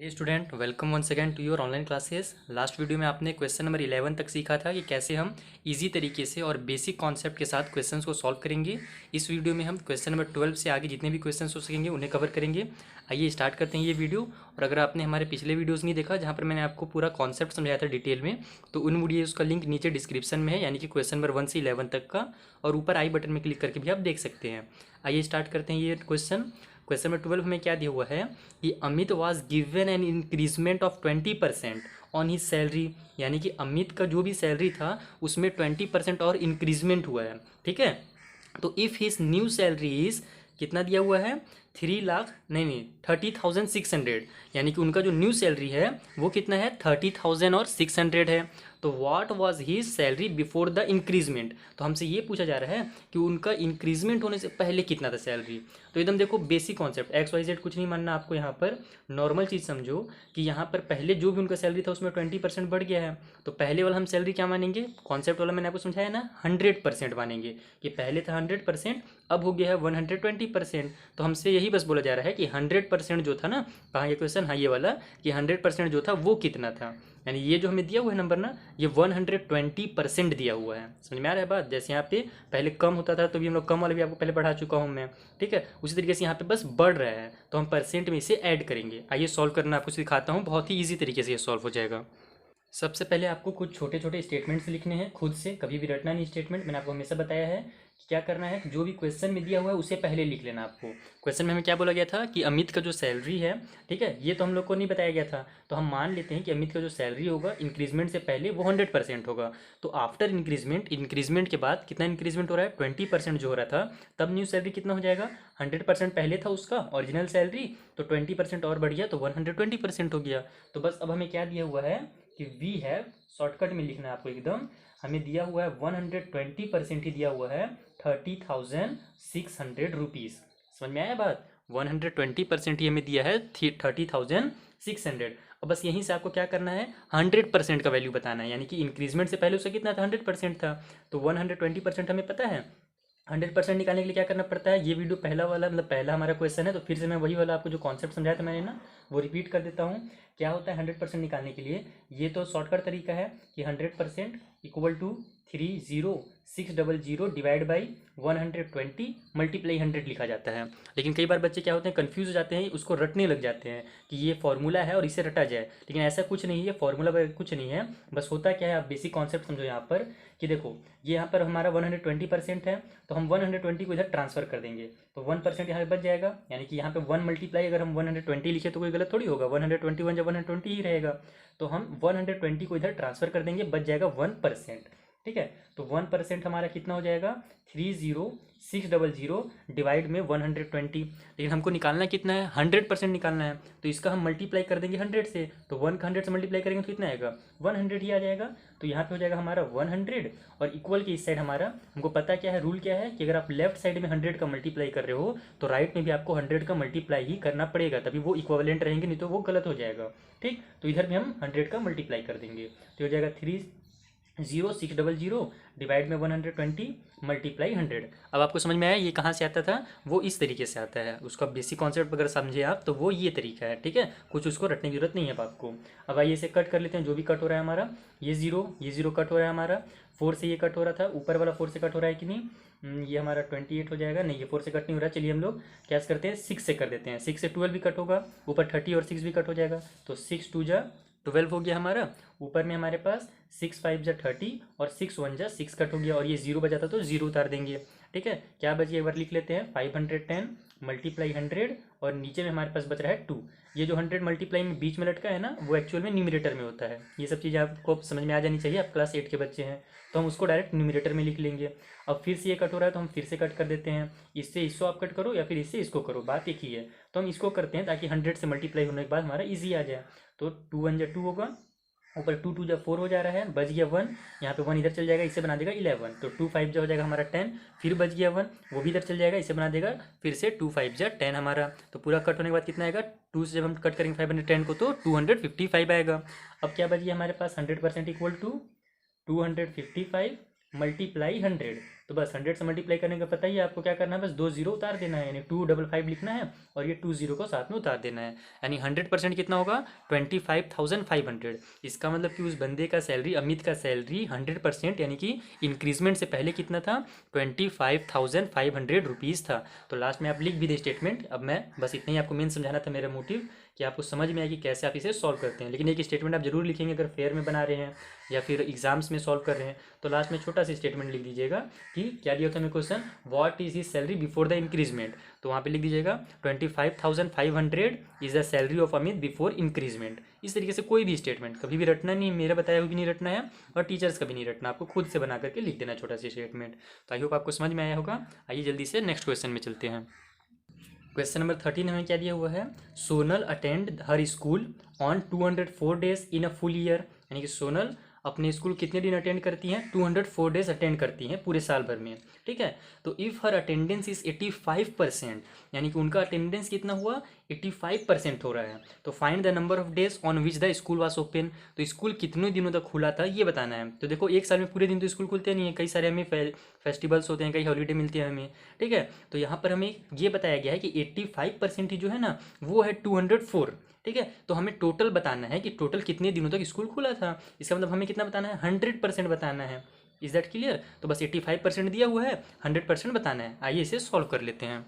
Hey student, welcome once again to your online classes. Last video में आपने question number 11 तक सीखा था कि कैसे हम इजी तरीके से और बेसिक कॉन्सेप्ट के साथ क्वेश्चंस को सॉल्व करेंगे। इस वीडियो में हम क्वेश्चन नंबर 12 से आगे जितने भी क्वेश्चंस हो सकेंगे उन्हें कवर करेंगे। आइए स्टार्ट करते हैं ये वीडियो। और अगर आपने हमारे पिछले वीडियोज़ नहीं देखा जहाँ पर मैंने आपको पूरा कॉन्सेप्ट समझाया था डिटेल में, तो उन वीडियोज़ का लिंक नीचे डिस्क्रिप्शन में है, यानी कि क्वेश्चन नंबर 1 से 11 तक का, और ऊपर आई बटन में क्लिक करके भी आप देख सकते हैं। आइए स्टार्ट करते हैं ये क्वेश्चन। क्वेश्चन नंबर 12 में क्या दिया हुआ है कि Amit was given an increment of 20% on he salary, यानी कि अमित का जो भी सैलरी था उसमें 20% और इंक्रीजमेंट हुआ है। ठीक है, तो if his new salary is, कितना दिया हुआ है, 3 लाख नहीं 30,600, यानी कि उनका जो न्यू सैलरी है वो कितना है, 30,600 है। तो what was his salary before the increment, तो हमसे ये पूछा जा रहा है कि उनका इंक्रीजमेंट होने से पहले कितना था सैलरी। तो एकदम देखो basic concept, X Y Z कुछ नहीं मानना आपको, यहाँ पर नॉर्मल चीज़ समझो कि यहाँ पर पहले जो भी उनका सैलरी था उसमें 20% बढ़ गया है, तो पहले वाला हम सैलरी क्या मानेंगे, कॉन्सेप्ट वाला मैंने आपको समझाया ना, 100% मानेंगे कि पहले था 100%, अब हो गया है 120%। तो हमसे यही बस बोला जा रहा है कि 100% जो था ना, कहाँ ये क्वेश्चन, हाँ ये वाला, कि 100% जो था वो कितना था, यानी ये जो हमें दिया हुआ है नंबर ना, ये 120% दिया हुआ है। समझ में आ रहा है बात, जैसे यहाँ पे पहले कम होता था तो भी हम लोग कम वाला भी आपको पहले पढ़ा चुका हूँ मैं। ठीक है, उसी तरीके से यहाँ पे बस बढ़ रहा है तो हम परसेंट में इसे ऐड करेंगे। आइए सॉल्व करना आपको सिखाता हूँ, बहुत ही ईजी तरीके से ये सॉल्व हो जाएगा। सबसे पहले आपको कुछ छोटे छोटे स्टेटमेंट्स लिखने हैं खुद से, कभी भी रटना नहीं स्टेटमेंट। मैंने आपको हमेशा बताया है कि क्या करना है, जो भी क्वेश्चन में दिया हुआ है उसे पहले लिख लेना आपको। क्वेश्चन में हमें क्या बोला गया था कि अमित का जो सैलरी है, ठीक है, ये तो हम लोग को नहीं बताया गया था, तो हम मान लेते हैं कि अमित का जो सैलरी होगा इंक्रीजमेंट से पहले वो 100% होगा। तो आफ्टर इंक्रीजमेंट, इंक्रीजमेंट के बाद कितना इंक्रीजमेंट हो रहा है, 20% जो हो रहा था, तब न्यू सैलरी कितना हो जाएगा, 100% पहले था उसका ओरिजिनल सैलरी, तो 20% और बढ़ गया तो 120% हो गया। तो बस अब हमें क्या दिया हुआ है कि वी हैव, शॉर्टकट में लिखना है आपको एकदम, हमें दिया हुआ है 120% ही दिया हुआ है, 30,600 रुपीज़। समझ में आया बात, 120% ही हमें दिया है 30,600। अब बस यहीं से आपको क्या करना है, 100% का वैल्यू बताना है, यानी कि इंक्रीजमेंट से पहले उसका कितना था, 100% था, तो 120% हमें पता है। 100% निकालने के लिए क्या करना पड़ता है, ये वीडियो पहला वाला मतलब पहला हमारा क्वेश्चन है, तो फिर से मैं वही वाला आपको जो कॉन्सेप्ट समझाया था मैंने ना, वो रिपीट कर देता हूँ। क्या होता है 100% निकालने के लिए, ये तो शॉर्टकट तरीका है कि 100% equal to 30,600 divide by 120 multiply 100 लिखा जाता है। लेकिन कई बार बच्चे क्या होते हैं, कंफ्यूज हो जाते हैं, उसको रटने लग जाते हैं कि ये फॉर्मूला है और इसे रटा जाए, लेकिन ऐसा कुछ नहीं है, फॉर्मूला वगैरह कुछ नहीं है। बस होता क्या है, आप बेसिक कॉन्सेप्ट समझो यहाँ पर कि देखो, ये यहाँ पर हमारा 120% है, तो हम 120 को इधर ट्रांसफर कर देंगे, तो 1% यहाँ पे बच जाएगा, यानी कि यहाँ पे 1 मल्टीप्लाई अगर हम 120 लिखे तो कोई गलत थोड़ी होगा, 121 जब 120 ही रहेगा, तो हम 120 को इधर ट्रांसफर कर देंगे, बच जाएगा 1%। ठीक है, तो 1% हमारा कितना हो जाएगा, 30,600 डिवाइड में 120, लेकिन हमको निकालना कितना है, 100% निकालना है, तो इसका हम मल्टीप्लाई कर देंगे 100 से, तो 1 का 100 से मल्टीप्लाई करेंगे तो कितना आएगा, 100 ही आ जाएगा। तो यहाँ पे हो जाएगा हमारा 100, और इक्वल के इस साइड हमारा, हमको पता क्या है, रूल क्या है कि अगर आप लेफ्ट साइड में 100 का मल्टीप्लाई कर रहे हो तो राइट में भी आपको 100 का मल्टीप्लाई ही करना पड़ेगा, तभी वो इक्वलेंट रहेंगे, नहीं तो वो गलत हो जाएगा। ठीक, तो इधर भी हम 100 का मल्टीप्लाई कर देंगे, तो हो जाएगा 30,600 डिवाइड में 120 मल्टीप्लाई 100। अब आपको समझ में आया ये कहाँ से आता था, वो इस तरीके से आता है, उसका बेसिक कॉन्सेप्ट अगर समझे आप तो वो ये तरीका है। ठीक है, कुछ उसको रटने की जरूरत नहीं है अब आपको। अब आइए इसे कट कर लेते हैं, जो भी कट हो रहा है हमारा, ये जीरो कट हो रहा है हमारा, 4 से ये कट हो रहा था, ऊपर वाला 4 से कट हो रहा है कि नहीं, ये हमारा 28 हो जाएगा, नहीं ये 4 से कट नहीं हो रहा है, चलिए हम लोग क्या करते हैं, 6 से कर देते हैं, 6 से 12 भी कट होगा, ऊपर 30 और 6 भी कट हो जाएगा, तो 6 2 जा 12 हो गया हमारा, ऊपर में हमारे पास 6 5 जा 30 और 6 1 जा 6 कट हो गया, और ये जीरो बचा था तो जीरो उतार देंगे। ठीक है, क्या बच गया एक बार लिख लेते हैं, 510 मल्टीप्लाई 100, और नीचे में हमारे पास बच रहा है 2। ये जो 100 मल्टीप्लाई में बीच में लटका है ना, वो एक्चुअल में न्यूमरेटर में होता है। ये सब चीज़ें आपको समझ में आ जानी चाहिए, आप क्लास 8 के बच्चे हैं, तो हम उसको डायरेक्ट न्यूमरेटर में लिख लेंगे। अब फिर से ये कट हो रहा है तो हम फिर से कट कर देते हैं, इससे इसको आप कट करो या फिर इससे इसको करो, बात एक ही है। तो हम इसको करते हैं ताकि 100 से मल्टीप्लाई होने के बाद हमारा ईजी आ जाए। तो 2 1 जा 2 होगा, ऊपर 2 2 जा 4 हो जा रहा है, बच गया 1, यहाँ पे 1 इधर चल जाएगा, इसे बना देगा 11, तो 2 5 जा हो जाएगा हमारा 10, फिर बच गया 1, वो भी इधर चल जाएगा, इसे बना देगा फिर से 2 5 जा 10 हमारा, तो पूरा कट होने के बाद कितना आएगा, 2 से जब हम कट करेंगे 510 को तो 255 आएगा। अब क्या बच गया हमारे पास, 100% इक्वल टू 255 मल्टीप्लाई 100, तो बस 100 से मल्टीप्लाई करने का पता ही है आपको क्या करना है, बस 2 जीरो उतार देना है, यानी 255 लिखना है और ये 2 जीरो को साथ में उतार देना है। यानी 100% कितना होगा 25,500। इसका मतलब कि उस बंदे का सैलरी, अमित का सैलरी 100% यानी कि इंक्रीजमेंट से पहले कितना था 25,500 रुपीज़ था। तो लास्ट में आप लिख भी दे स्टेटमेंट। अब मैं बस इतना ही आपको मेन समझाना था, मेरा मोटिव कि आपको समझ में आए कि कैसे आप इसे सॉल्व करते हैं। लेकिन एक स्टेटमेंट आप जरूर लिखेंगे अगर फेयर में बना रहे हैं या फिर एग्जाम्स में सॉल्व कर रहे हैं, तो लास्ट में छोटा सा स्टेटमेंट लिख दीजिएगा कि क्या दिया था हमें question, what is his salary before the increment. तो वहाँ पे लिख दीजिएगा 25,500 is the salary of Amit before increment. इस तरीके से कोई भी स्टेटमेंट कभी भी रटना नहीं, मेरा बताया हुआ भी नहीं रटना है और टीचर्स का भी नहीं रटना, आपको खुद से बना करके लिख देना छोटा सा स्टेटमेंट। तो आई होप आपको समझ में आया होगा। आइए जल्दी से नेक्स्ट क्वेश्चन में चलते हैं। क्वेश्चन नंबर 13 हमें क्या दिया हुआ है, Sonal attend her school on 204 days in a full year. यानी कि सोनल अपने स्कूल कितने दिन अटेंड करती हैं, 204 डेज अटेंड करती हैं पूरे साल भर में। ठीक है, तो इफ़ हर अटेंडेंस इज 85%, यानी कि उनका अटेंडेंस कितना हुआ 85% हो रहा है, तो find the number of days on which the school was open. तो स्कूल कितने दिनों तक खुला था ये बताना है। तो देखो एक साल में पूरे दिन तो स्कूल खुलते नहीं है, कई सारे हमें फेस्टिवल्स होते हैं, कई हॉलीडे मिलती है हमें। ठीक है, तो यहाँ पर हमें ये बताया गया है कि 85% ही जो है ना वो है 204। ठीक है, तो हमें टोटल बताना है कि टोटल कितने दिनों तक स्कूल खुला था। इसका मतलब हमें कितना बताना है 100% बताना है। Is that clear. तो बस 85% दिया हुआ है, 100% बताना है। आइए इसे सॉल्व कर लेते हैं।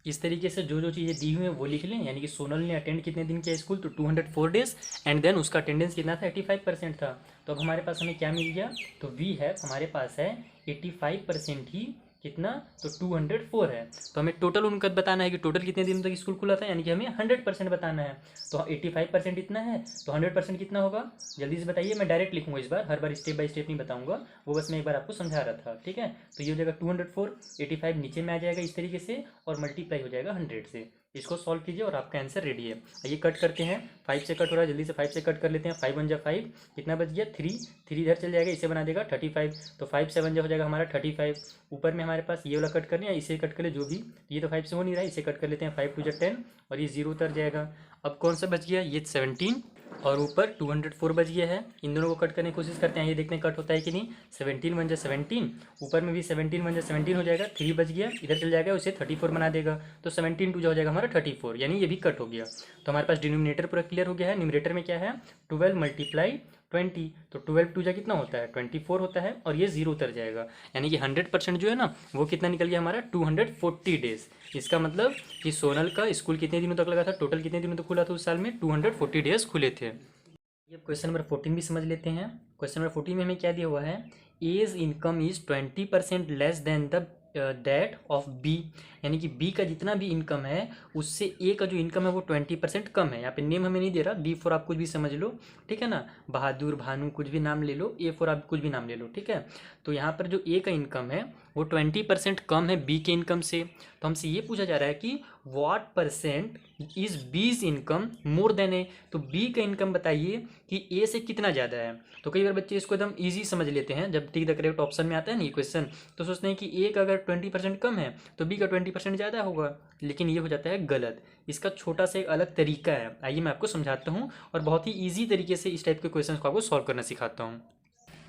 इस तरीके से जो जो चीज़ें दी हुई हैं वो लिख लें। यानी कि सोनल ने अटेंड कितने दिन किया स्कूल, तो 204 डेज, एंड देन उसका अटेंडेंस कितना था 85% था। तो अब हमारे पास हमें क्या मिल गया, तो वी है हमारे पास है 85% ही कितना, तो 204 है। तो हमें टोटल उनका बताना है कि टोटल कितने दिन तक स्कूल खुला था, यानी कि हमें 100% बताना है। तो 85% इतना है, तो 100% कितना होगा जल्दी से बताइए। मैं डायरेक्ट लिखूंगा इस बार, हर बार स्टेप बाय स्टेप नहीं बताऊंगा, वो बस मैं एक बार आपको समझा रहा था। ठीक है, तो ये हो जाएगा 204, 85 नीचे में आ जाएगा इस तरीके से और मल्टीप्लाई हो जाएगा 100 से। इसको सॉल्व कीजिए और आपका आंसर रेडी है। आइए कट करते हैं, 5 से कट हो रहा है, जल्दी से 5 से कट कर लेते हैं। 5 1 जा 5, कितना बच गया 3, 3 इधर चल जाएगा, इसे बना देगा 35। तो 5 7 जा हो जाएगा हमारा 35। ऊपर में हमारे पास ये वाला कट करने हैं, इसे कट कर ले जो भी, ये तो 5 से हो नहीं रहा है, इसे कट कर लेते हैं। 5 2 जा 10 और ये 0 उतर जाएगा। अब कौन सा बच गया, ये 17 और ऊपर 204 बच गया है। इन दोनों को कट करने की कोशिश करते हैं, ये देखते हैं कट होता है कि नहीं। 17 1 जा 17, ऊपर में भी 17 1 जा 17 हो जाएगा, 3 बच गया, इधर चल जाएगा, उसे 34 बना देगा। तो 17 2 जा हो जाएगा हमारा 34, यानी ये भी कट हो गया। तो हमारे पास डिनोमिनेटर पूरा क्लियर हो गया है। न्यूमरेटर में क्या है 12 मल्टीप्लाई 20, तो 12 2 जा कितना होता है 24 होता है और ये 0 उतर जाएगा। यानी कि 100% जो है ना वो कितना निकल गया हमारा 240 डेज। इसका मतलब कि सोनल का स्कूल कितने दिनों तक लगा था, टोटल कितने दिनों तक खुला था उस साल में, 240 डेज खुले थे। ये क्वेश्चन नंबर 14 भी समझ लेते हैं। क्वेश्चन नंबर 14 में हमें क्या दिया हुआ है, as income is 20% less than the that of B. यानी कि बी का जितना भी इनकम है उससे ए का जो इनकम है वो 20% कम है। यहाँ पे नेम हमें नहीं दे रहा, बी फॉर आप कुछ भी समझ लो, ठीक है ना, बहादुर भानु कुछ भी नाम ले लो, ए फॉर आप कुछ भी नाम ले लो, ठीक है। तो यहाँ पर जो ए का इनकम है वो 20% कम है बी के इनकम से। तो हमसे ये पूछा जा रहा है कि what percent is B's income more than A. तो बी का इनकम बताइए कि ए से कितना ज़्यादा है। तो कई बार बच्चे इसको एकदम इजी समझ लेते हैं, जब टिक द करेक्ट ऑप्शन में आता है ना ये क्वेश्चन, तो सोचते हैं कि ए का अगर 20% कम है तो बी का 20% ज़्यादा होगा, लेकिन ये हो जाता है गलत। इसका छोटा सा एक अलग तरीका है, आइए मैं आपको समझाता हूँ और बहुत ही ईजी तरीके से इस टाइप के क्वेश्चन को आपको सॉल्व करना सिखाता हूँ।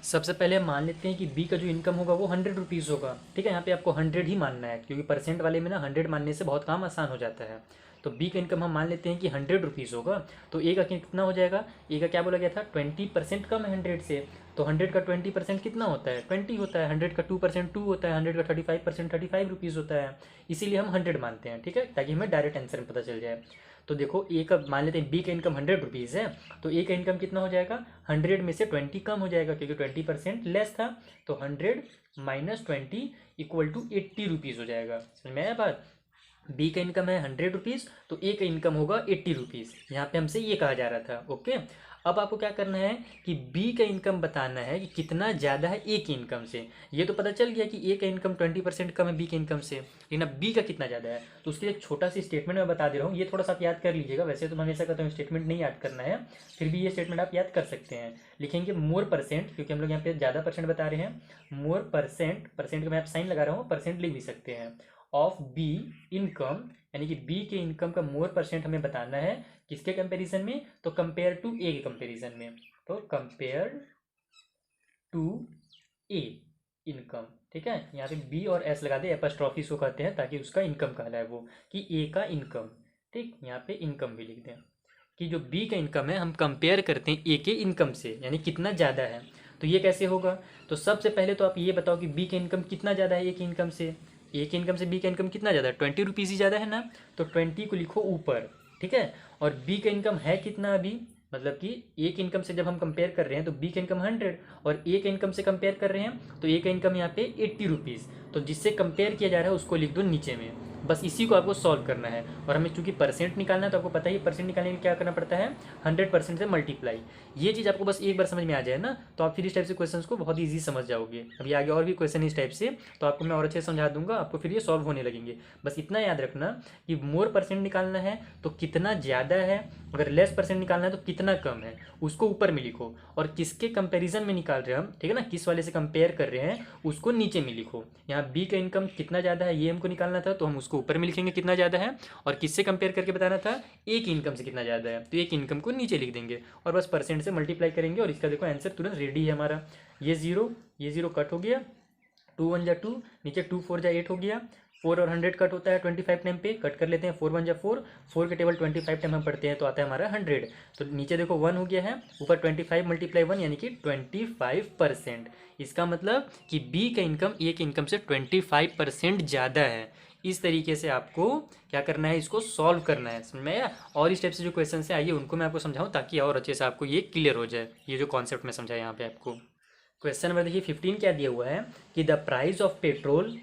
सबसे पहले हम मान लेते हैं कि बी का जो इनकम होगा वो 100 रुपीज़ होगा। ठीक है, यहाँ पे आपको 100 ही मानना है क्योंकि परसेंट वाले में ना 100 मानने से बहुत काम आसान हो जाता है। तो बी का इनकम हम मान लेते हैं कि 100 रुपीज़ होगा। तो ए का कितना हो जाएगा, ए का क्या बोला गया था 20% कम है 100 से। तो 100 का 20% कितना होता है 20 होता है, 100 का 2% 2 होता है, 100 का 35% 35 रुपीज़ होता है। इसीलिए हम 100 मानते हैं, ठीक है, ताकि हमें डायरेक्ट आंसर में पता चल जाए। तो देखो ए का मान लेते हैं बी का इनकम 100 रुपीज़ है, तो ए का इनकम कितना हो जाएगा 100 में से 20 कम हो जाएगा क्योंकि 20% लेस था। तो 100 माइनस 20 इक्वल टू 80 रुपीज़ हो जाएगा। समझ में आया बात। बी का इनकम है 100 रुपीज़, तो ए का इनकम होगा 80 रुपीज़। यहाँ पे हमसे ये कहा जा रहा था। ओके, अब आपको क्या करना है कि बी का इनकम बताना है कि कितना ज़्यादा है ए की इनकम से। ये तो पता चल गया कि ए का इनकम 20% कम है बी के इनकम से, लेकिन अब बी का कितना ज़्यादा है। तो उसके लिए एक छोटा सी स्टेटमेंट मैं बता दे रहा हूँ, ये थोड़ा सा आप याद कर लीजिएगा। वैसे तो मैं हमेशा कहता हूँ स्टेटमेंट नहीं याद करना है, फिर भी ये स्टेटमेंट आप याद कर सकते हैं। लिखेंगे मोर परसेंट, क्योंकि हम लोग यहाँ पे ज़्यादा परसेंट बता रहे हैं। मोर परसेंट, परसेंट का मैं आप साइन लगा रहा हूँ, परसेंट लिख भी सकते हैं, ऑफ बी इनकम, यानी कि बी के इनकम का मोर परसेंट हमें बताना है किसके कंपैरिजन में, तो कंपेयर टू ए के कंपैरिजन में। तो कंपेयर टू ए इनकम, ठीक है, यहाँ पे बी और एस लगा दे, एपस्ट्रॉफी इसको कहते हैं, ताकि उसका इनकम कहलाए वो, कि ए का इनकम। ठीक, यहाँ पे इनकम भी लिख दें कि जो बी का इनकम है हम कंपेयर करते हैं ए के इनकम से, यानी कितना ज़्यादा है। तो ये कैसे होगा? तो सबसे पहले तो आप ये बताओ कि बी का इनकम कितना ज़्यादा है ए के इनकम से। ए के इनकम से बी का इनकम कितना ज़्यादा है? 20 रुपीज़ ही ज़्यादा है ना, तो 20 को लिखो ऊपर। ठीक है, और बी का इनकम है कितना अभी, मतलब कि ए के इनकम से जब हम कंपेयर कर रहे हैं तो बी का इनकम 100, और ए के इनकम से कंपेयर कर रहे हैं तो ए का इनकम यहाँ पे 80 रुपीज़। तो जिससे कंपेयर किया जा रहा है उसको लिख दो नीचे में। बस इसी को आपको सॉल्व करना है, और हमें चूंकि परसेंट निकालना है तो आपको पता ही परसेंट निकालने के लिए क्या करना पड़ता है, 100% से मल्टीप्लाई। ये चीज़ आपको बस एक बार समझ में आ जाए ना, तो आप फिर इस टाइप से क्वेश्चन को बहुत ईजी समझ जाओगे। अभी आगे और भी क्वेश्चन इस टाइप से तो आपको मैं और अच्छे से समझा दूंगा, आपको फिर ये सॉल्व होने लगेंगे। बस इतना याद रखना कि मोर परसेंट निकालना है तो कितना ज़्यादा है, अगर लेस परसेंट निकालना है तो कितना कम है, उसको ऊपर में लिखो। और किसके कंपैरिजन में निकाल रहे हैं हम, ठीक है ना, किस वाले से कंपेयर कर रहे हैं उसको नीचे में लिखो। यहाँ बी का इनकम कितना ज़्यादा है ये हमको निकालना था, तो हम उसको ऊपर में लिखेंगे कितना ज़्यादा है, और किससे कंपेयर करके बताना था, ए की इनकम से कितना ज़्यादा है, तो ए की इनकम को नीचे लिख देंगे और बस परसेंट से मल्टीप्लाई करेंगे, और इसका देखो आंसर तुरंत रेडी है हमारा। ये जीरो कट हो गया, 2 1 जा 2, नीचे 2 4 जा 8 हो गया, 4 और 100 कट होता है 25 टाइम पे, कट कर लेते हैं, 4 1 जा 4, 4 के टेबल 25 टाइम हम पढ़ते हैं तो आता है हमारा 100। तो नीचे देखो 1 हो गया है, ऊपर 25 मल्टीप्लाई 1 यानी कि 25%। इसका मतलब कि बी का इनकम ए के इनकम से 25% ज़्यादा है। इस तरीके से आपको क्या करना है, इसको सॉल्व करना है, समझ में आया? और इस टाइप से जो क्वेश्चन है आइए उनको मैं आपको समझाऊं ताकि और अच्छे से आपको ये क्लियर हो जाए, ये जो कॉन्सेप्ट मैं समझा यहाँ पे आपको। क्वेश्चन नंबर देखिए 15 क्या दिया हुआ है कि the price of petrol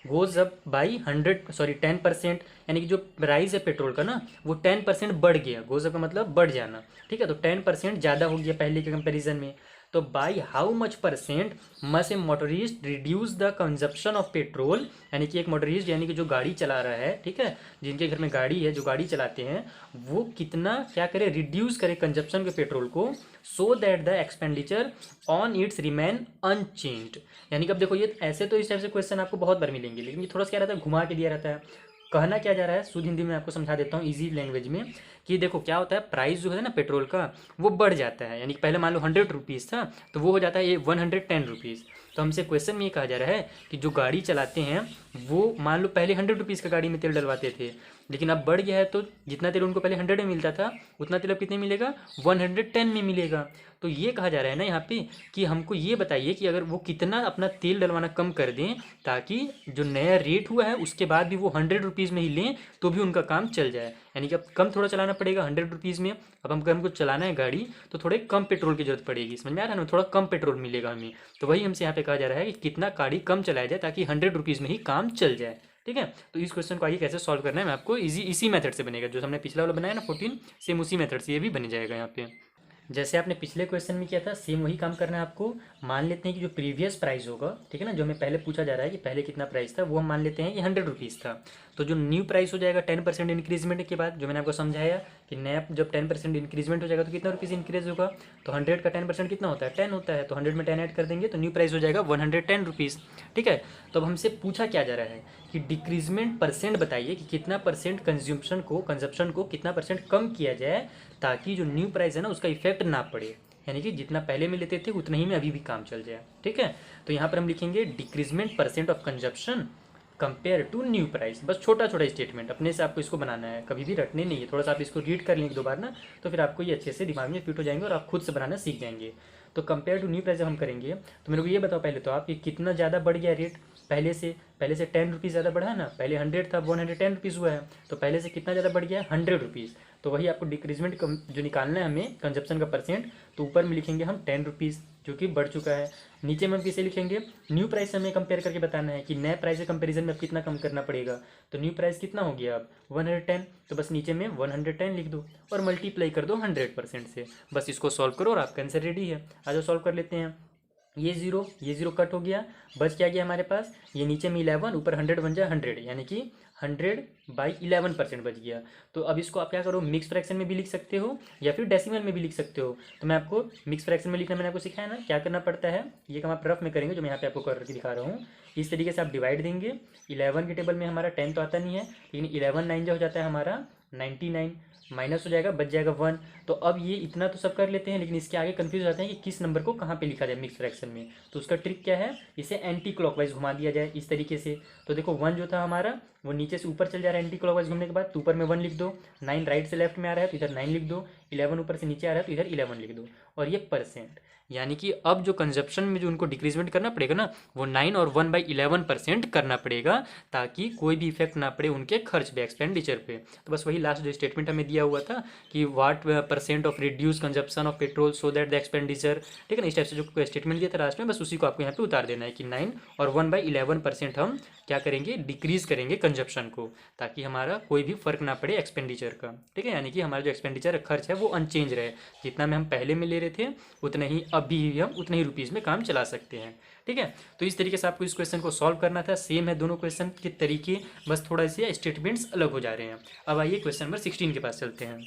goes up by 10%, यानी कि जो प्राइस है पेट्रोल का ना वो 10% बढ़ गया। गोज अप का मतलब बढ़ जाना, ठीक है, तो 10% ज़्यादा हो गया पहले के कंपैरिजन में। तो by how much percent must A motorist reduce the consumption of petrol, यानी कि एक मोटरिस्ट यानी कि जो गाड़ी चला रहा है, ठीक है, जिनके घर में गाड़ी है, जो गाड़ी चलाते हैं, वो कितना क्या करे, रिड्यूस करे कंजप्शन के पेट्रोल को, so that the expenditure on it's remain unchanged. यानी कि अब देखो ये ऐसे तो इस टाइप से क्वेश्चन आपको बहुत बार मिलेंगे, लेकिन ये थोड़ा सा क्या रहता है, घुमा के दिया रहता है। कहना क्या जा रहा है शुद्ध हिंदी में आपको समझा देता हूँ इजी लैंग्वेज में, कि देखो क्या होता है, प्राइस जो है ना पेट्रोल का वो बढ़ जाता है, यानी कि पहले मान लो 100 रुपीज़ था तो वो हो जाता है ये 110 रुपीज़। तो हमसे क्वेश्चन में ये कहा जा रहा है कि जो गाड़ी चलाते हैं वो मान लो पहले 100 रुपीज़ का गाड़ी में तेल डलवाते थे, लेकिन अब बढ़ गया है, तो जितना तेल उनको पहले 100 में मिलता था उतना तेल अब कितने मिलेगा, 110 में मिलेगा। तो ये कहा जा रहा है ना यहाँ पे कि हमको ये बताइए कि अगर वो कितना अपना तेल डलवाना कम कर दें ताकि जो नया रेट हुआ है उसके बाद भी वो 100 रुपीज़ में ही लें तो भी उनका काम चल जाए। यानी कि अब कम थोड़ा चलाना पड़ेगा 100 रुपीज़ में, अब हमको चलाना है गाड़ी तो थोड़े कम पेट्रोल की जरूरत पड़ेगी, समझ में आ रहा है ना, थोड़ा कम पेट्रोल मिलेगा हमें। तो वही हमसे यहाँ पे कहा जा रहा है कि कितना गाड़ी कम चलाया जाए ताकि 100 रुपीज़ में ही काम चल जाए। ठीक है, तो इस क्वेश्चन को आगे कैसे सॉल्व करना है मैं आपको इसी मेथड से बनेगा, जो हमने पिछला वाला बनाया ना 14, सेम उसी मेथड से ये भी बन जाएगा यहाँ पे। जैसे आपने पिछले क्वेश्चन में किया था सेम वही काम करना है आपको। मान लेते हैं कि जो प्रीवियस प्राइस होगा, ठीक है ना, जो हमें पहले पूछा जा रहा है कि पहले कितना प्राइस था, वो हम मान लेते हैं कि 100 रुपीज़ था। तो जो न्यू प्राइस हो जाएगा 10% इंक्रीजमेंट के बाद, जो मैंने आपको समझाया कि नया जब 10% इंक्रीजमेंट हो जाएगा तो कितना रुपीज़ इंक्रीज होगा, तो 100 का 10% कितना होता है, 10 होता है, तो 100 में 10 ऐड कर देंगे तो न्यू प्राइस हो जाएगा 110 रुपीज़। ठीक है, तो अब हमसे पूछा क्या जा रहा है कि डिक्रीजमेंट परसेंट बताइए कि कितना परसेंट कंजप्शन को कितना परसेंट कम किया जाए ताकि जो न्यू प्राइस है ना उसका इफेक्ट ना पड़े, यानी कि जितना पहले में लेते थे उतना ही में अभी भी काम चल जाए। ठीक है, तो यहाँ पर हम लिखेंगे decrement percent of consumption compare to new price. बस छोटा छोटा स्टेटमेंट अपने से आपको इसको बनाना है, कभी भी रटने नहीं है, थोड़ा सा आप इसको रीड कर लेंगे 2 बार ना तो फिर आपको ये अच्छे से दिमाग में फिट हो जाएंगे और आप खुद से बनाना सीख जाएंगे। तो कंपेयर टू न्यू प्राइस जब हम करेंगे तो मेरे को ये बताओ पहले तो आप कि कितना ज़्यादा बढ़ गया रेट पहले से 10 रुपीज़ ज़्यादा बढ़ा है ना, पहले 100 था 110 रुपीज़ हुआ है, तो पहले से कितना ज़्यादा बढ़ गया, 100 रुपीज़। तो वही आपको डिक्रीजमेंट जो निकालना है हमें कंजप्शन का परसेंट, तो ऊपर में लिखेंगे हम 10 रुपीज़ जो कि बढ़ चुका है, नीचे में हम किसे लिखेंगे, न्यू प्राइस हमें कंपेयर करके बताना है कि नए प्राइस के कंपैरिजन में अब कितना कम करना पड़ेगा। तो न्यू प्राइस कितना हो गया अब 110, तो बस नीचे में 110 लिख दो और मल्टीप्लाई कर दो 100% से। बस इसको सॉल्व करो और आपका आंसर रेडी है। आज जो सॉल्व कर लेते हैं, ये जीरो कट हो गया, बच क्या गया हमारे पास, ये नीचे में 11 ऊपर 100 बन जाए 100, यानी कि 100/11% बच गया। तो अब इसको आप क्या करो, मिक्स फ्रैक्शन में भी लिख सकते हो या फिर डेसिमल में भी लिख सकते हो। तो मैं आपको मिक्स फ्रैक्शन में लिखना मैंने आपको सिखाया ना, क्या करना पड़ता है, ये काम आप रफ में करेंगे जो मैं यहाँ पे आपको करके दिखा रहा हूँ। इस तरीके से आप डिवाइड देंगे, 11 के टेबल में हमारा 10 तो आता नहीं है, लेकिन 11 9 जो हो जाता है हमारा 99, माइनस हो जाएगा, बच जाएगा 1। तो अब ये इतना तो सब कर लेते हैं, लेकिन इसके आगे कंफ्यूज हो जाते हैं कि किस नंबर को कहाँ पे लिखा जाए मिक्स फ्रैक्शन में। तो उसका ट्रिक क्या है, इसे एंटी क्लॉकवाइज घुमा दिया जाए इस तरीके से। तो देखो 1 जो था हमारा वो नीचे से ऊपर चल जा रहा है एंटी क्लॉकवाइज घूमने के बाद, तो ऊपर में 1 लिख दो। 9 राइट से लेफ्ट में आ रहा है तो इधर 9 लिख दो। 11 ऊपर से नीचे आ रहा है तो इधर 11 लिख दो। और ये परसेंट, यानी कि अब जो कंजप्शन में जो उनको डिक्रीजमेंट करना पड़ेगा ना, वो 9 और 1/11% करना पड़ेगा, ताकि कोई भी इफेक्ट ना पड़े उनके खर्च पे, एक्सपेंडिचर पे। तो बस वही लास्ट जो स्टेटमेंट हमें दिया हुआ था कि what percent of reduce consumption of petrol so that the expenditure, ठीक है ना, इस टाइप से जो स्टेटमेंट दिया था लास्ट में, बस उसी को आपको यहाँ पे उतार देना है कि 9 और 1/11% हम क्या करेंगे, डिक्रीज करेंगे कंजप्शन को, ताकि हमारा कोई भी फर्क ना पड़े एक्सपेंडिचर का, ठीक है। यानी कि हमारा जो एक्सपेंडिचर खर्च है वो अनचेंज रहे, जितना में हम पहले में ले रहे थे उतना ही अभी भी हम उतने ही रुपीज़ में काम चला सकते हैं, ठीक है। तो इस तरीके से आपको इस क्वेश्चन को सॉल्व करना था। सेम है दोनों क्वेश्चन के तरीके, बस थोड़ा से स्टेटमेंट्स अलग हो जा रहे हैं। अब आइए क्वेश्चन नंबर 16 के पास चलते हैं।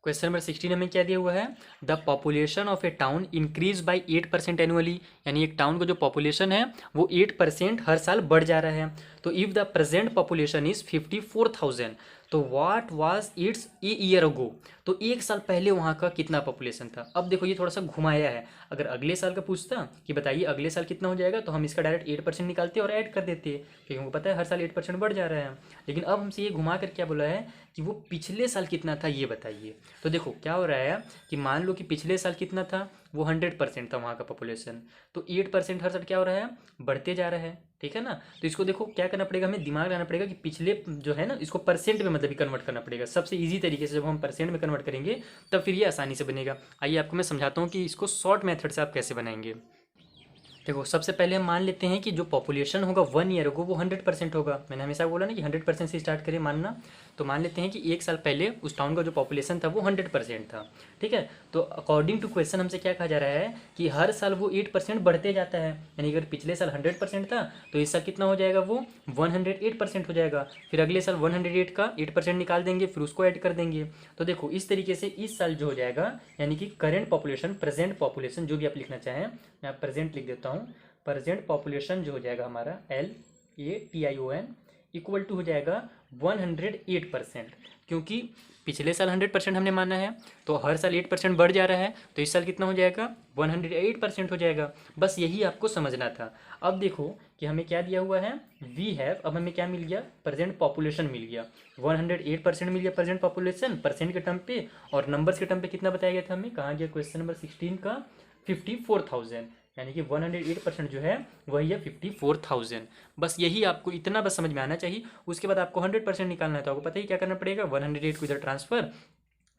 क्वेश्चन नंबर 16 हमें क्या दिया हुआ है, the population of A town increase by 8% annually, यानी एक टाउन का जो पॉपुलेशन है वो 8% हर साल बढ़ जा रहा है। तो if the present population is 54,000, तो what was it's a year ago, तो एक साल पहले वहाँ का कितना पॉपुलेशन था। अब देखो ये थोड़ा सा घुमाया है, अगर अगले साल का पूछता कि बताइए अगले साल कितना हो जाएगा, तो हम इसका डायरेक्ट 8% निकालते और ऐड कर देते, क्योंकि हमको पता है हर साल 8% बढ़ जा रहा है। लेकिन अब हमसे ये घुमा कर क्या बोला है कि वो पिछले साल कितना था ये बताइए। तो देखो क्या हो रहा है कि मान लो कि पिछले साल कितना था, वो 100% था वहाँ का पॉपुलेशन, तो 8% हर साल क्या हो रहा है, बढ़ते जा रहा है, ठीक है ना। तो इसको देखो क्या करना पड़ेगा, हमें दिमाग लगाना पड़ेगा कि पिछले जो है ना इसको परसेंट में मतलब कन्वर्ट करना पड़ेगा। सबसे इजी तरीके से जब हम परसेंट में कन्वर्ट करेंगे तब फिर ये आसानी से बनेगा। आइए आपको मैं समझाता हूँ कि इसको शॉर्ट मेथड से आप कैसे बनाएंगे। देखो सबसे पहले हम मान लेते हैं कि जो पॉपुलेशन होगा 1 ईयर को वो 100% होगा। मैंने हमेशा बोला ना कि 100% से स्टार्ट करें मानना। तो मान लेते हैं कि एक साल पहले उस टाउन का जो पॉपुलेशन था वो 100% था, ठीक है। तो अकॉर्डिंग टू क्वेश्चन हमसे क्या कहा जा रहा है कि हर साल वो 8% बढ़ते जाता है, यानी अगर पिछले साल 100% था तो इस साल कितना हो जाएगा, वो 108% हो जाएगा। फिर अगले साल 108 का 8% निकाल देंगे, फिर उसको ऐड कर देंगे। तो देखो इस तरीके से इस साल जो हो जाएगा, यानी कि करेंट पॉपुलेशन, प्रेजेंट पॉपुलेशन, जो भी आप लिखना चाहें, मैं प्रेजेंट लिख देता हूँ। प्रेजेंट पॉपुलेशन जो हो जाएगा हमारा LATION इक्वल टू हो जाएगा 108%, क्योंकि पिछले साल 100% हमने माना है, तो हर साल 8% बढ़ जा रहा है, तो इस साल कितना हो जाएगा, 108% हो जाएगा। बस यही आपको समझना था। अब देखो कि हमें क्या दिया हुआ है, वी हैव, अब हमें क्या मिल गया, प्रेजेंट पॉपुलेशन मिल गया, 108% मिल गया प्रेजेंट पॉपुलेशन परसेंट के टर्म पे, और नंबर्स के टर्म पे कितना बताया गया था हमें, कहाँ गया क्वेश्चन नंबर 16 का, 54,000, यानी कि 108% जो है वही है 54,000। बस यही आपको इतना बस समझ में आना चाहिए। उसके बाद आपको 100% निकालना है, तो आपको पता ही क्या करना पड़ेगा, 108 को इधर ट्रांसफर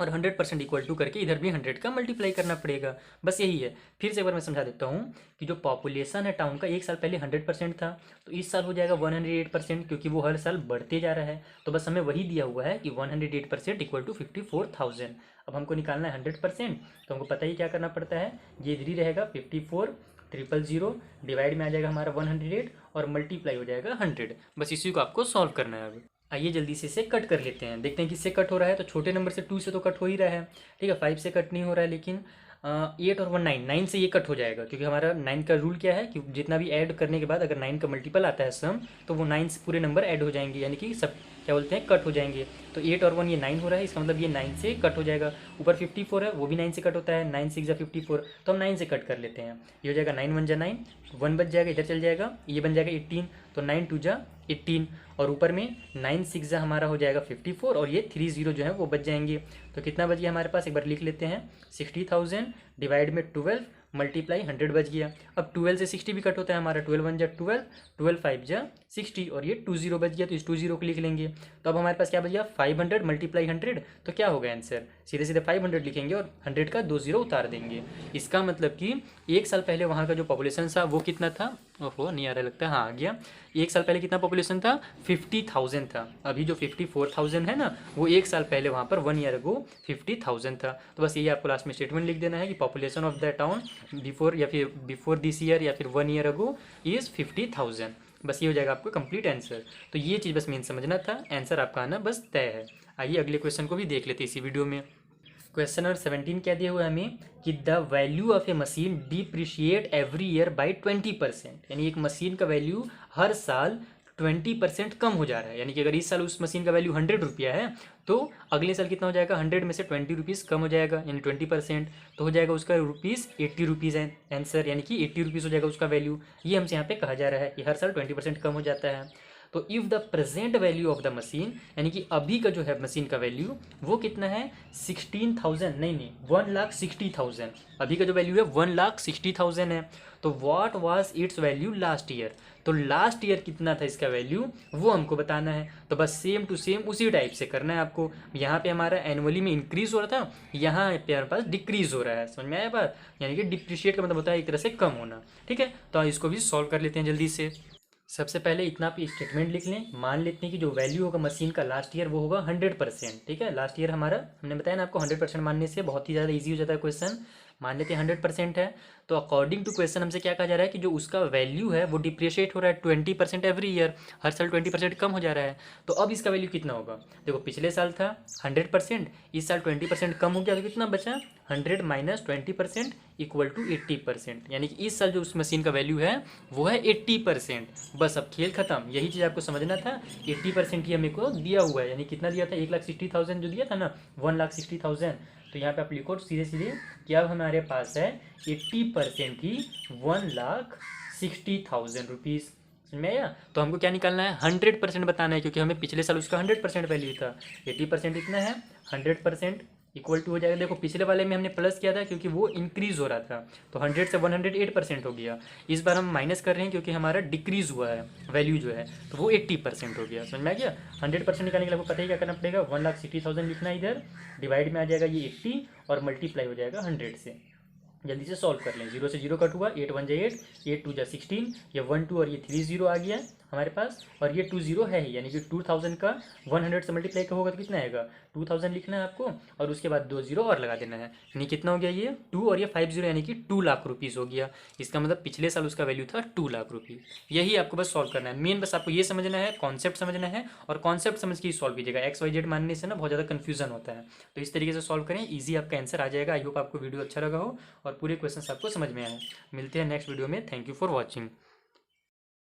और 100% इक्वल टू करके इधर भी 100 का मल्टीप्लाई करना पड़ेगा। बस यही है। फिर से एक बार मैं समझा देता हूँ कि जो पॉपुलेशन है टाउन का एक साल पहले 100% था, तो इस साल हो जाएगा 108%, क्योंकि वो हर साल बढ़ते जा रहा है। तो बस हमें वही दिया हुआ है कि 108% इक्वल टू 54,000। अब हमको निकालना है 100%, तो हमको पता ही क्या करना पड़ता है, ये इधर ही रहेगा 54,000 डिवाइड में आ जाएगा हमारा 108 और मल्टीप्लाई हो जाएगा 100। बस इसी को आपको सॉल्व करना है। अब आइए जल्दी से इसे कट कर लेते हैं, देखते हैं किससे कट हो रहा है। तो छोटे नंबर से 2 से तो कट हो ही रहा है, ठीक है, 5 से कट नहीं हो रहा है, लेकिन 8 और 1 9 से ये कट हो जाएगा, क्योंकि हमारा 9 का रूल क्या है कि जितना भी ऐड करने के बाद अगर 9 का मल्टीपल आता है सम, तो वो 9 से पूरे नंबर ऐड हो जाएंगे, यानी कि सब क्या बोलते हैं कट हो जाएंगे। तो 8 और 1 ये 9 हो रहा है, इसका मतलब ये 9 से कट हो जाएगा। ऊपर 54 है, वो भी 9 से कट होता है, 9 6 54, तो हम 9 से कट कर लेते हैं। ये हो जाएगा 9 1 9, 1 बच जाएगा, इधर चल जाएगा, ये बन जाएगा 18, तो 9 2 18, और ऊपर में 9 6 हमारा हो जाएगा 54, और ये 30 जो है वो बच जाएंगे। तो कितना बच गया हमारे पास, एक बार लिख लेते हैं, 60,000 डिवाइड में 12 मल्टीप्लाई 100 बच गया। अब 12 से 60 भी कट होता है हमारा, 12 1 12, 12 5 60, और ये 20 बच गया, तो इस 20 को लिख लेंगे। तो अब हमारे पास क्या बच गया, 500 मल्टीप्लाई 100, तो क्या होगा आंसर, सीधे सीधे 500 लिखेंगे और 100 का 2 0 उतार देंगे। इसका मतलब कि एक साल पहले वहाँ का जो पॉपुलेशन था वो कितना था, ओहो नहीं आ रहा लगता है, हाँ आ गया। एक साल पहले कितना पॉपुलेशन था, 50,000 था। अभी जो 54,000 है ना, वो एक साल पहले वहाँ पर 1 ईयर अगो 50,000 था। तो बस यही आपको लास्ट में स्टेटमेंट लिख देना है कि population of the town before, या फिर बिफोर दिस ईयर, या फिर 1 ईयर अगो इज़ 50,000। बस ये हो जाएगा आपको कंप्लीट आंसर। तो ये चीज़ बस मेन समझना था, आंसर आपका आना बस तय है। आइए अगले क्वेश्चन को भी देख लेते हैं इसी वीडियो में। क्वेश्चन नंबर 17 क्या दिया हुआ है हमें कि the value of A machine depreciate every year by 20%, यानी एक मशीन का वैल्यू हर साल 20% कम हो जा रहा है। यानी कि अगर इस साल उस मशीन का वैल्यू 100 रुपया है, तो अगले साल कितना हो जाएगा, 100 में से 20 रुपीज़ कम हो जाएगा यानी 20%, तो हो जाएगा उसका रुपीज़ 80 रुपीज़ है आंसर, यानी कि 80 रुपीज़ हो जाएगा उसका वैल्यू। ये हमसे यहाँ पे कहा जा रहा है कि हर साल 20% कम हो जाता है। तो if the present value of the machine, यानी कि अभी का जो है मशीन का वैल्यू वो कितना है 16,000, नहीं 1,60,000, अभी का जो वैल्यू है 1,60,000 है। तो what was it's value last year, तो लास्ट ईयर कितना था इसका वैल्यू वो हमको बताना है। तो बस सेम टू सेम उसी टाइप से करना है आपको। यहाँ पे हमारा एनुअली में इंक्रीज हो रहा था, यहाँ पे हमारे पास डिक्रीज हो रहा है, समझ में आया बात, यानी कि डिप्रिशिएट का मतलब होता है एक तरह से कम होना। ठीक है, तो इसको भी सॉल्व कर लेते हैं जल्दी से। सबसे पहले इतना आप स्टेटमेंट लिख लें, मान लेते हैं कि जो वैल्यू होगा मशीन का लास्ट ईयर वो होगा 100%। ठीक है, लास्ट ईयर हमारा हमने बताया ना आपको 100% मानने से बहुत ही ज़्यादा इजी हो जाता है क्वेश्चन। मान लेते हैं 100% है, तो अकॉर्डिंग टू क्वेश्चन हमसे क्या कहा जा रहा है कि जो उसका वैल्यू है वो डिप्रिशिएट हो रहा है 20% एवरी ईयर, हर साल 20% कम हो जा रहा है। तो अब इसका वैल्यू कितना होगा, देखो पिछले साल था 100%, इस साल 20% कम हो गया, तो कितना बचा 100 माइनस 20% इक्वल टू 80%, यानी कि इस साल जो उस मशीन का वैल्यू है वो है 80%। बस अब खेल खत्म, यही चीज़ आपको समझना था। 80% ही हमें को दिया हुआ है, यानी कितना दिया था 1,60,000 जो दिया था ना 1,60,000, तो यहाँ पे आप लिखो सीधे सीधे कि अब हमारे पास है 80% ही 1,60,000 रुपीज़। समझ में आया, तो हमको क्या निकालना है 100% बताना है, क्योंकि हमें पिछले साल उसका 100% वैल्यू था। 80% इतना है, 100% इक्वल टू हो जाएगा, देखो पिछले वाले में हमने प्लस किया था क्योंकि वो इंक्रीज हो रहा था, तो 100 से 108% हो गया। इस बार हम माइनस कर रहे हैं क्योंकि हमारा डिक्रीज हुआ है वैल्यू जो है, तो वो 80% हो गया। समझ में आ गया, 100% निकालने के लिए आपको पता ही क्या करना पड़ेगा, 1,60,000 लिखना है इधर, डिवाइड में आ जाएगा ये 80 और मल्टीप्लाई हो जाएगा 100 से। जल्दी से सॉल्व कर लें, 0 से 0 कट हुआ, 8 1 जा 8, 8 2 जा 16, ये 1 2 और ये 3 0 आ गया हमारे पास, और ये 2 0 है ही, यानी कि 2000 का 100 से मल्टीप्लाई का होगा तो कितना आएगा 2000 लिखना है आपको, और उसके बाद 2 0 और लगा देना है, यानी कितना हो गया ये 2 और ये 5 0, यानी कि 2 लाख रुपीज़ हो गया। इसका मतलब पिछले साल उसका वैल्यू था 2 लाख रुपीज़। यही आपको बस सॉल्व करना है, मेन बस आपको ये समझना है, कॉन्सेप्ट समझना है, और कॉन्सेप्ट समझ के ही सॉल्व कीजिएगा। XYZ मानने से ना बहुत ज़्यादा कन्फ्यूजन होता है, तो इस तरीके से सॉल्व करें, ईजी आपका आंसर आ जाएगा। आई होप आपको वीडियो अच्छा लगा हो और पूरे क्वेश्चन आपको समझ में आए। मिलते हैं नेक्स्ट वीडियो में, थैंक यू फॉर वॉचिंग।